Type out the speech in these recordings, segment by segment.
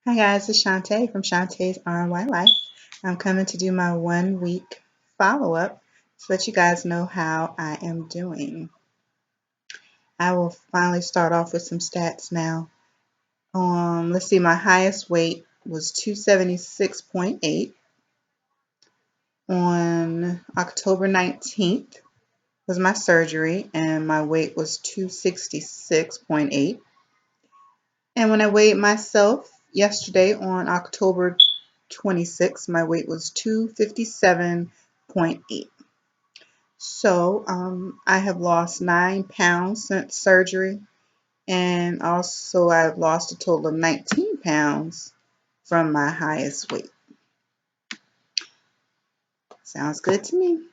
Hi guys, it's Shantae from Shantae's RY Life. I'm coming to do my 1 week follow-up to let you guys know how I am doing. I will finally start off with some stats now. Let's see, my highest weight was 276.8 on October 19th was my surgery and my weight was 266.8. And when I weighed myself yesterday on October 26th, my weight was 257.8. So I have lost 9 pounds since surgery, and also I've lost a total of 19 pounds from my highest weight. Sounds good to me.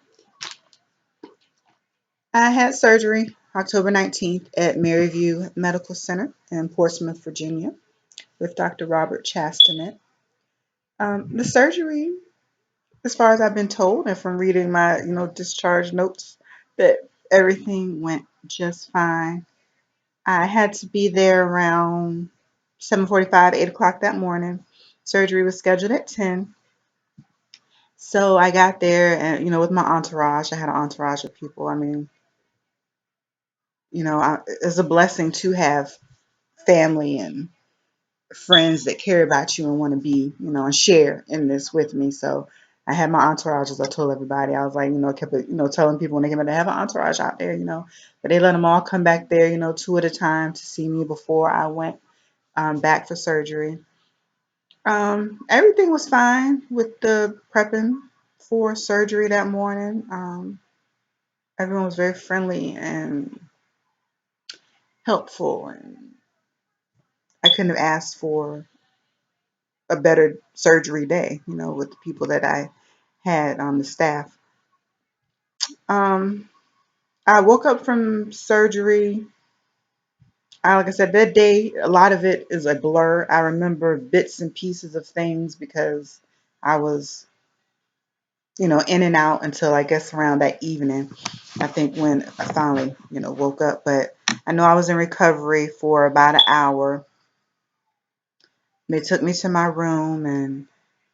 I had surgery October 19th at Maryview Medical Center in Portsmouth, Virginia, with Dr. Robert Chastanet. The surgery, as far as I've been told, and from reading my, discharge notes, that everything went just fine. I had to be there around 7:45, 8 o'clock that morning. Surgery was scheduled at 10. So I got there and, with my entourage, I had an entourage of people. I mean, it's a blessing to have family and friends that care about you and want to be, and share in this with me. So I had my entourage, as I told everybody. I was like, kept it, telling people when they came out to have an entourage out there, but they let them all come back there, two at a time to see me before I went back for surgery. Everything was fine with the prepping for surgery that morning. Everyone was very friendly and helpful, and I couldn't have asked for a better surgery day, with the people that I had on the staff. Um, I woke up from surgery. Like I said, that day, a lot of it is a blur. I remember bits and pieces of things because I was, in and out until I guess around that evening. I think when I finally, woke up. But I know I was in recovery for about an hour. They took me to my room and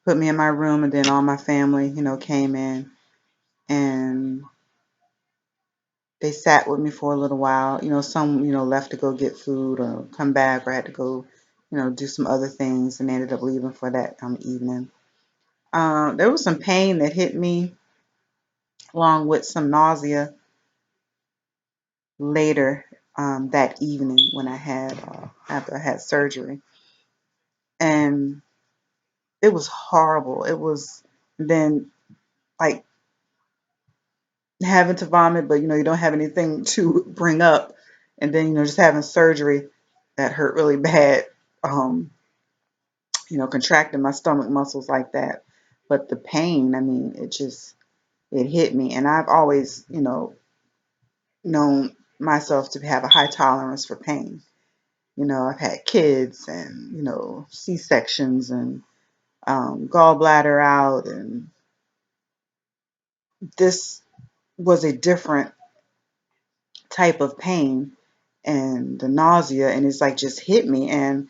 put me in my room, and then all my family, came in and they sat with me for a little while. Some, left to go get food or come back or had to go, do some other things and ended up leaving for that evening. There was some pain that hit me along with some nausea later that evening when I had after I had surgery, and it was horrible. It was then like having to vomit, but you don't have anything to bring up, and then just having surgery that hurt really bad. Um, contracting my stomach muscles like that, but the pain, I mean, it hit me, and I've always known myself to have a high tolerance for pain. I've had kids and, C-sections and gallbladder out. And this was a different type of pain and the nausea. And it's like just hit me. And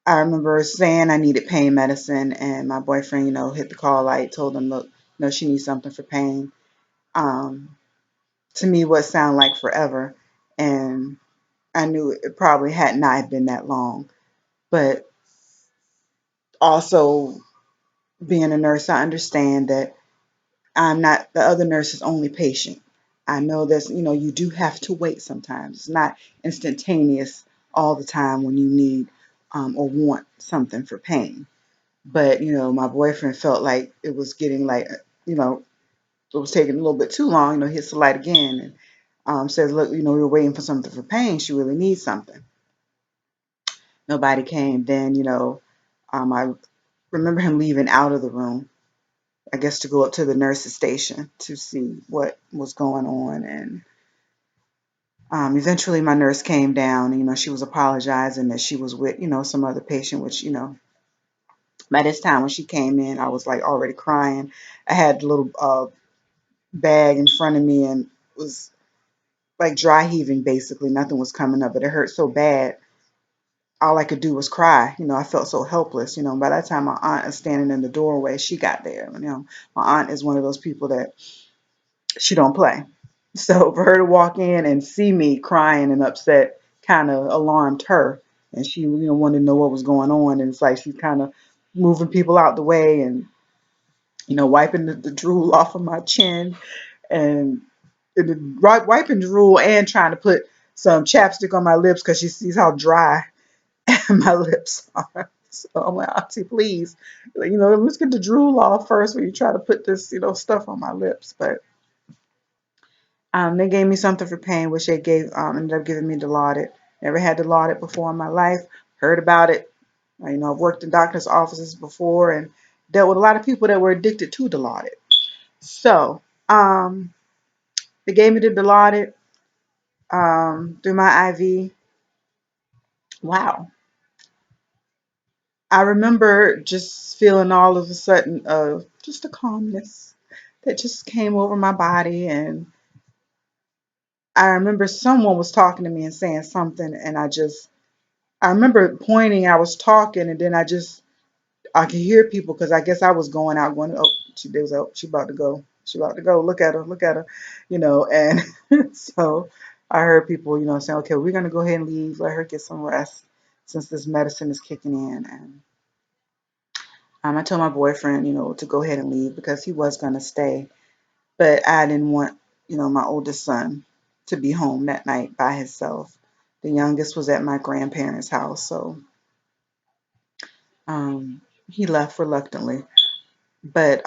I remember saying I needed pain medicine. And my boyfriend, hit the call light, told him, look, she needs something for pain. Um, to me, what sounded like forever. And I knew it probably had not been that long. But also, being a nurse, I understand that I'm not the other nurse's only patient. I know that you do have to wait sometimes. It's not instantaneous all the time when you need or want something for pain. But my boyfriend felt like it was getting like it was taking a little bit too long. Hits the light again and says, "Look, we were waiting for something for pain. She really needs something." Nobody came. Then I remember him leaving out of the room, I guess, to go up to the nurse's station to see what was going on. And eventually my nurse came down. She was apologizing that she was with, some other patient, which, by this time when she came in, I was like already crying. I had a little bag in front of me and was like dry heaving basically. Nothing was coming up, but it hurt so bad. all I could do was cry. I felt so helpless. By that time my aunt is standing in the doorway, she got there. My aunt is one of those people that she don't play. So for her to walk in and see me crying and upset kind of alarmed her. And she, wanted to know what was going on. And it's like she's kind of moving people out the way and, wiping the drool off of my chin and, wiping drool and trying to put some chapstick on my lips because she sees how dry my lips are. So I'm like, Auntie, please, let's get the drool off first when you try to put this, stuff on my lips. But they gave me something for pain, which they ended up giving me Dilaudid. Never had Dilaudid before in my life. Heard about it. I've worked in doctor's offices before and dealt with a lot of people that were addicted to Dilaudid. So, they gave me the Dilaudid through my IV. Wow. I remember just feeling all of a sudden just a calmness that just came over my body. And I remember someone was talking to me and saying something, and I remember pointing, I was talking, and then I could hear people because I guess I was going out, going, oh, they was out, she about to go. She about to go. Look at her, and so I heard people, saying, okay, we're going to go ahead and leave, let her get some rest since this medicine is kicking in. And I told my boyfriend, to go ahead and leave because he was going to stay, but I didn't want, my oldest son to be home that night by himself. The youngest was at my grandparents' house, so he left reluctantly, but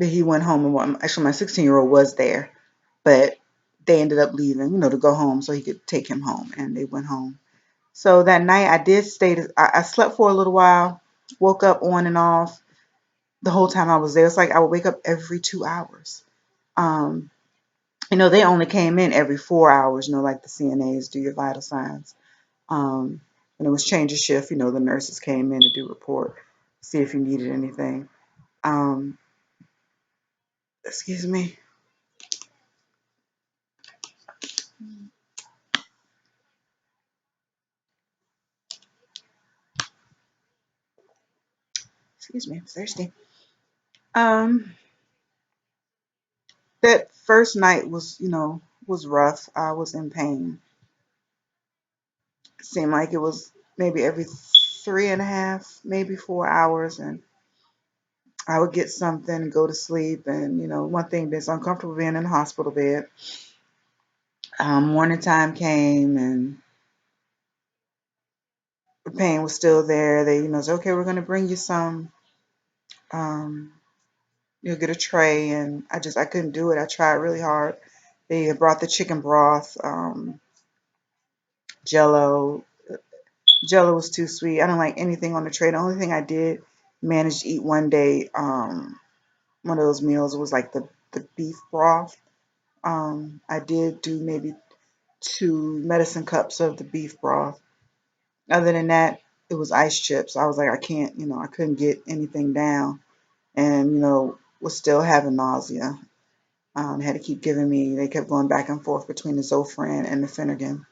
he went home and actually my 16-year-old was there, but they ended up leaving, to go home so he could take him home, and they went home. So that night I did stay. I slept for a little while, woke up on and off the whole time I was there. It's like I would wake up every 2 hours. Um, they only came in every 4 hours. Like the CNAs do your vital signs. And it was change of shift. The nurses came in to do report, see if you needed anything. Um, excuse me. Excuse me. I'm thirsty. Um, that first night was rough. I was in pain. It seemed like it was maybe every 3.5, maybe 4 hours, and I would get something and go to sleep. And one thing that's uncomfortable being in a hospital bed. Morning time came and the pain was still there. They, said, okay, we're going to bring you some. Um, you'll get a tray, and I couldn't do it. I tried really hard. They had brought the chicken broth, Jello. Jello was too sweet. I don't like anything on the tray. The only thing I did manage to eat one day, one of those meals, was like the beef broth. I did do maybe 2 medicine cups of the beef broth. Other than that, it was ice chips. I was like, I can't, I couldn't get anything down, and was still having nausea. Had to keep giving me. They kept going back and forth between the Zofran and the Finnegan.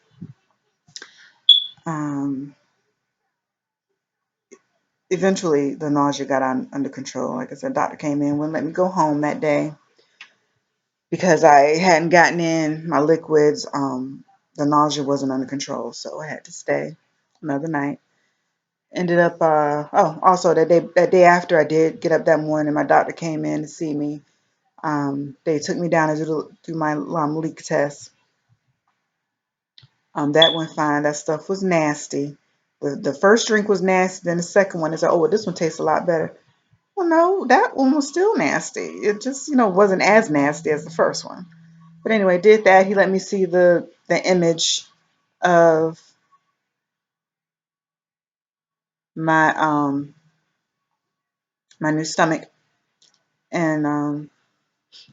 Um, Eventually, the nausea got under control. Like I said, doctor came in, wouldn't let me go home that day because I hadn't gotten in my liquids. The nausea wasn't under control, so I had to stay another night. Ended up, also that day after I did get up that morning, my doctor came in to see me. They took me down to do my leak test. That went fine. That stuff was nasty. The first drink was nasty. Then the second one is like, oh, well, this one tastes a lot better. Well, no, that one was still nasty. It just, wasn't as nasty as the first one. But anyway, did that. He let me see the image of my my new stomach, and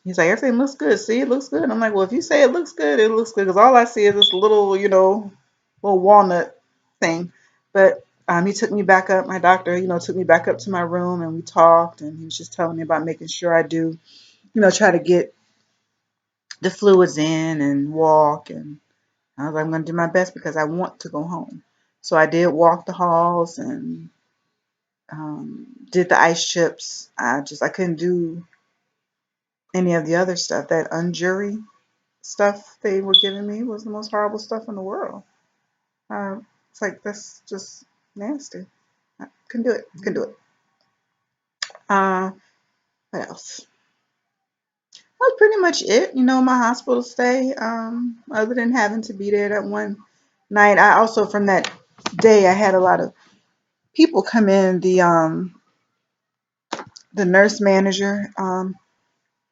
he's like, everything looks good. See, it looks good. I'm like, well, if you say it looks good, it looks good. Because all I see is this little, little walnut thing. But he took me back up. My doctor, took me back up to my room, and we talked. And he was just telling me about making sure I do, try to get the fluids in and walk and I was like, I'm going to do my best because I want to go home. So I did walk the halls and did the ice chips. I couldn't do any of the other stuff. That unjury stuff they were giving me was the most horrible stuff in the world. Uh, it's like that's just nasty. I couldn't do it. Couldn't do it. Uh, what else? That's pretty much it. My hospital stay. Other than having to be there that one night, I also from that day I had a lot of people come in. The nurse manager,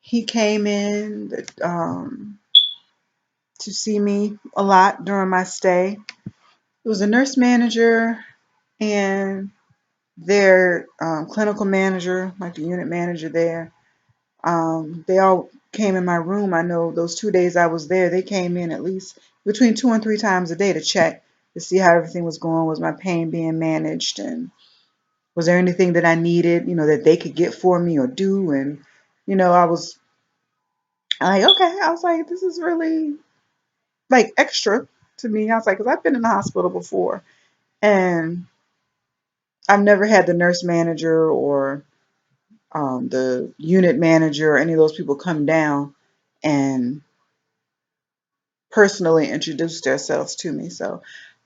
he came in to see me a lot during my stay. It was a nurse manager and their clinical manager, like the unit manager there. They all came in my room. I know those 2 days I was there, they came in at least between 2 and 3 times a day to check to see how everything was going. Was my pain being managed? And was there anything that I needed, that they could get for me or do? And, I was like, okay. I was like, this is really like extra to me. I was like, because I've been in the hospital before and I've never had the nurse manager or the unit manager or any of those people come down and personally introduce themselves to me. So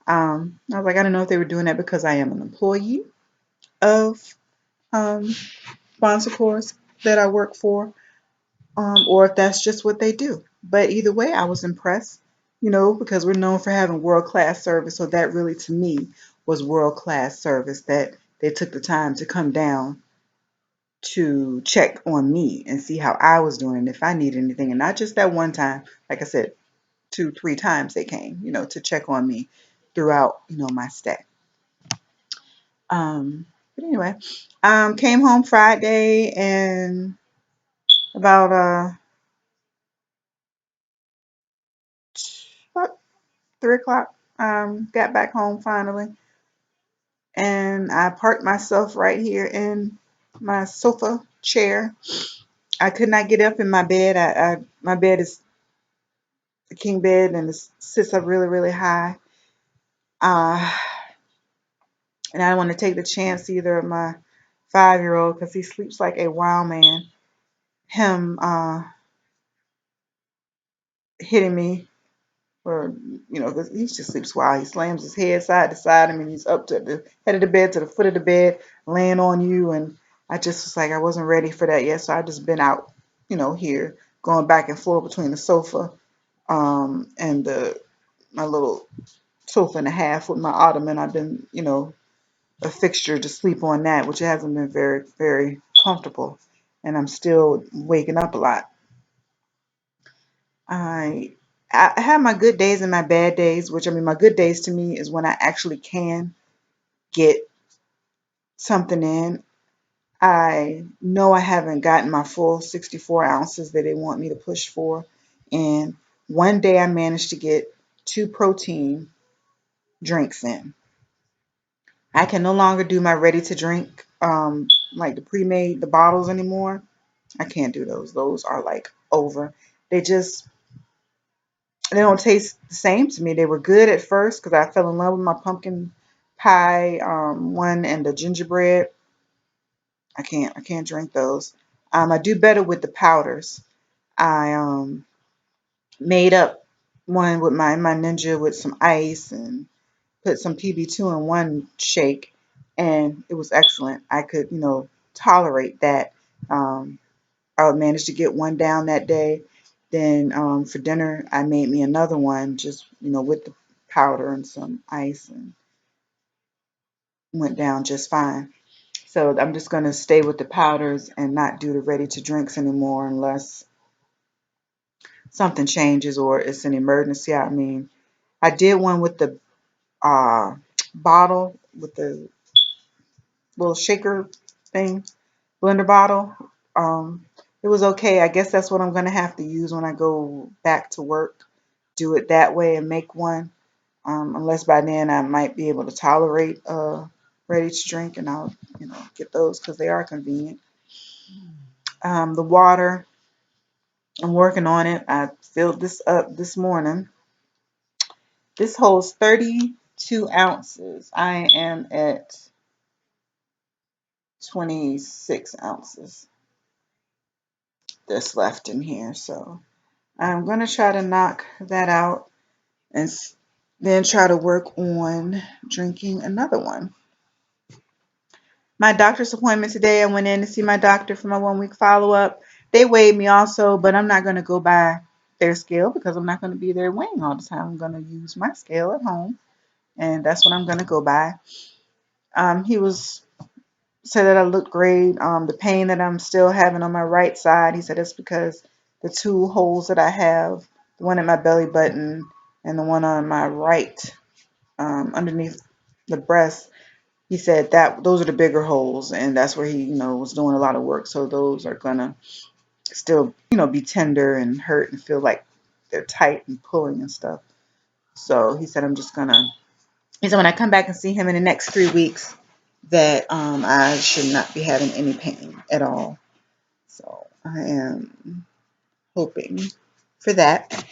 I was like, I don't know if they were doing that because I am an employee of um, Sponsor Course that I work for, or if that's just what they do. But either way, I was impressed, because we're known for having world class service. So that really, to me, was world class service that they took the time to come down to check on me and see how I was doing and if I needed anything. And not just that one time, like I said, 2, 3 times they came, to check on me throughout, my stay. But anyway, came home Friday and about about 3 o'clock, got back home finally, and I parked myself right here in my sofa chair. I could not get up in my bed. My bed is a king bed and it sits up really, really high. Uh, and I don't want to take the chance either of my 5-year-old because he sleeps like a wild man. Him hitting me or because he just sleeps wild. He slams his head side to side. I mean, he's up to the head of the bed to the foot of the bed, laying on you, and I just was like, I wasn't ready for that yet, so I just been out, here going back and forth between the sofa and the my little sofa and a half with my ottoman. I've been, a fixture to sleep on that, which hasn't been very, very comfortable, and I'm still waking up a lot. I I have my good days and my bad days, which I mean my good days to me is when I actually can get something in. I know I haven't gotten my full 64 ounces that they want me to push for. And one day I managed to get 2 protein drinks in. I can no longer do my ready to drink, like the pre-made, the bottles anymore. I can't do those. Those are like over. They just they don't taste the same to me. They were good at first because I fell in love with my pumpkin pie one and the gingerbread. I can't drink those. I do better with the powders. I made up one with my ninja with some ice and put some PB2 in one shake, and it was excellent. I could tolerate that. Um, I managed to get one down that day. Then for dinner, I made me another one, just with the powder and some ice, and went down just fine. So I'm just gonna stay with the powders and not do the ready to drinks anymore unless something changes or it's an emergency. I mean, I did one with the uh, bottle with the little shaker thing, blender bottle. Um, it was okay. I guess that's what I'm gonna have to use when I go back to work. Do it that way and make one. Unless by then I might be able to tolerate ready to drink, and I'll get those because they are convenient. The water, I'm working on it. I filled this up this morning. This holds 32 ounces. I am at 26 ounces that's left in here. So I'm going to try to knock that out and then try to work on drinking another one. My doctor's appointment today, I went in to see my doctor for my 1 week follow up. They weighed me also, but I'm not going to go by their scale because I'm not going to be there weighing all the time. I'm going to use my scale at home, and that's what I'm going to go by. He was said that I looked great. The pain that I'm still having on my right side, he said it's because the two holes that I have, the one at my belly button and the one on my right, underneath the breast. He said that those are the bigger holes, and that's where he, was doing a lot of work. So those are gonna still, be tender and hurt and feel like they're tight and pulling and stuff. So he said I'm just gonna. He said when I come back and see him in the next 3 weeks, that I should not be having any pain at all. So I am hoping for that.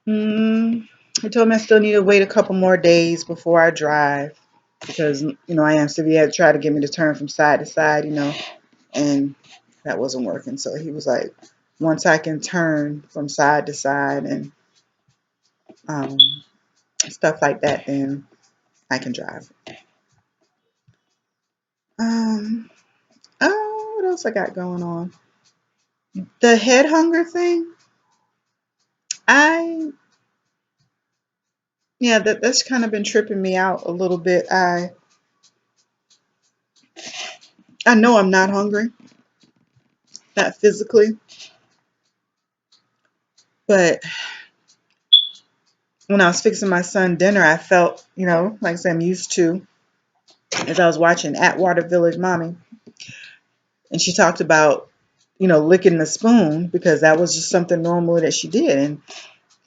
He told me I still need to wait a couple more days before I drive because I am severe. He had to try to get me to turn from side to side, and that wasn't working. So he was like, once I can turn from side to side and um, stuff like that, then I can drive. Um, oh, what else I got going on? The head hunger thing. I Yeah, that's kind of been tripping me out a little bit. I know I'm not hungry, not physically, but when I was fixing my son dinner, I felt, like I said, I'm used to, as I was watching Atwater Village Mommy, and she talked about, licking the spoon because that was just something normal that she did.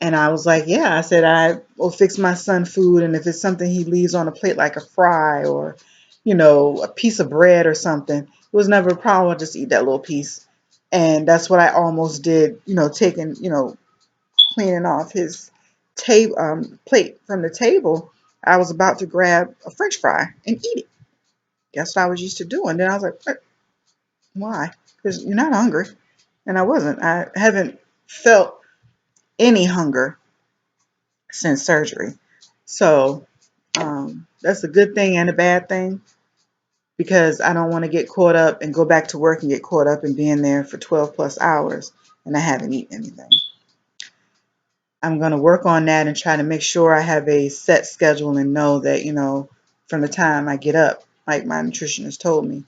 And I was like, yeah, I said, I will fix my son food. And if it's something he leaves on a plate, like a fry or, a piece of bread or something, it was never a problem. I'll just eat that little piece. And that's what I almost did, taking, cleaning off his plate from the table. I was about to grab a French fry and eat it. That's what I was used to doing. Then I was like, what? Why? Because you're not hungry. And I wasn't. I haven't felt any hunger since surgery. So that's a good thing and a bad thing because I don't want to get caught up and go back to work and get caught up in being there for 12 plus hours and I haven't eaten anything. I'm going to work on that and try to make sure I have a set schedule and know that, from the time I get up, like my nutritionist told me,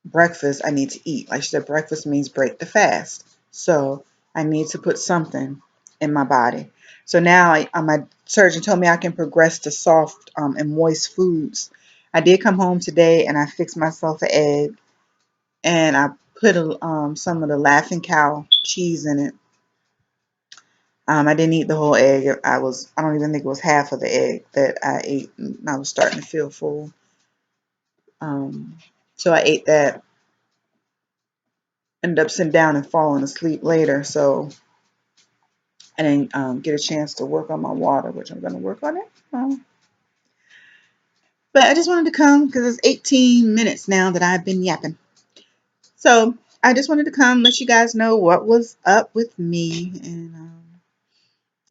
breakfast I need to eat. Like she said, breakfast means break the fast. So I need to put something in my body. So now my surgeon told me I can progress to soft and moist foods. I did come home today and I fixed myself an egg and I put some of the Laughing Cow cheese in it. I didn't eat the whole egg. I don't even think it was half of the egg that I ate. And I was starting to feel full. So I ate that. Ended up sitting down and falling asleep later. So I didn't get a chance to work on my water, which I'm going to work on it. But I just wanted to come because it's 18 minutes now that I've been yapping. So I just wanted to come let you guys know what was up with me. And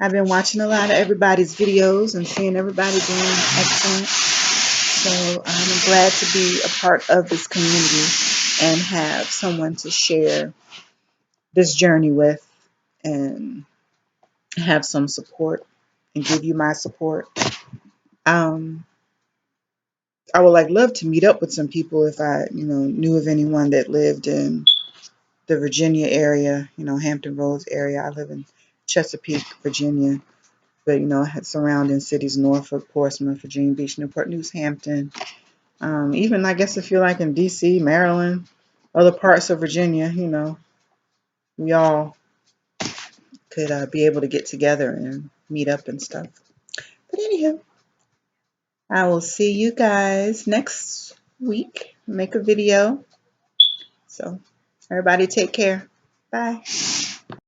I've been watching a lot of everybody's videos and seeing everybody doing excellent. So I'm glad to be a part of this community and have someone to share this journey with and have some support and give you my support. I would love to meet up with some people if I, knew of anyone that lived in the Virginia area, Hampton Roads area. I live in Chesapeake, Virginia, but surrounding cities, Norfolk, Portsmouth, Virginia Beach, Newport News, Hampton. Even I guess if you're like in DC, Maryland, other parts of Virginia, we all could be able to get together and meet up and stuff. But anyhow, I will see you guys next week. Make a video. So everybody take care. Bye.